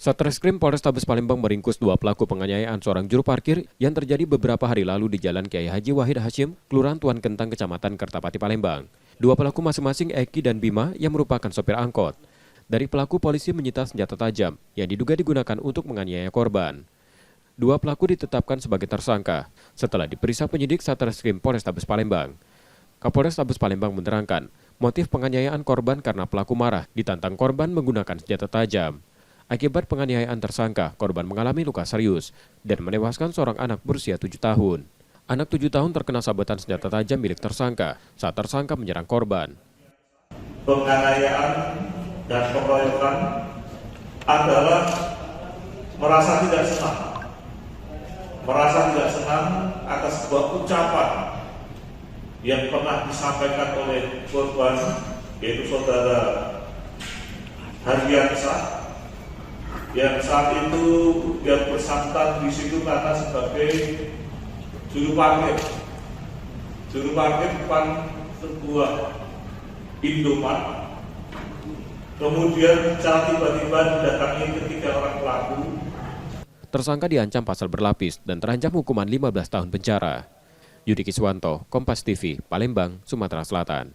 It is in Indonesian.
Satreskrim Polrestabes Palembang meringkus dua pelaku penganiayaan seorang juru parkir yang terjadi beberapa hari lalu di Jalan Kiai Haji Wahid Hashim, Kelurahan Tuan Kentang, Kecamatan Kertapati, Palembang. Dua pelaku masing-masing Eki dan Bima yang merupakan sopir angkot. Dari pelaku, polisi menyita senjata tajam yang diduga digunakan untuk menganiaya korban. Dua pelaku ditetapkan sebagai tersangka setelah diperiksa penyidik Satreskrim Polrestabes Palembang. Kapolres Tabes Palembang menerangkan, motif penganiayaan korban karena pelaku marah ditantang korban menggunakan senjata tajam. Akibat penganiayaan tersangka, korban mengalami luka serius dan menewaskan seorang anak berusia 7 tahun. Anak 7 tahun terkena sabetan senjata tajam milik tersangka saat tersangka menyerang korban. Penganiayaan dan pengeroyokan adalah merasa tidak senang atas sebuah ucapan yang pernah disampaikan oleh korban, yaitu saudara Hardiansyah, yang saat itu dia bersangkutan di situ karena sebagai juru parkir depan sebuah Indomaret. Kemudian secara tiba-tiba didatangi ketiga orang pelaku. Tersangka diancam pasal berlapis dan terancam hukuman 15 tahun penjara. Yudi Kiswanto, Kompas TV, Palembang, Sumatera Selatan.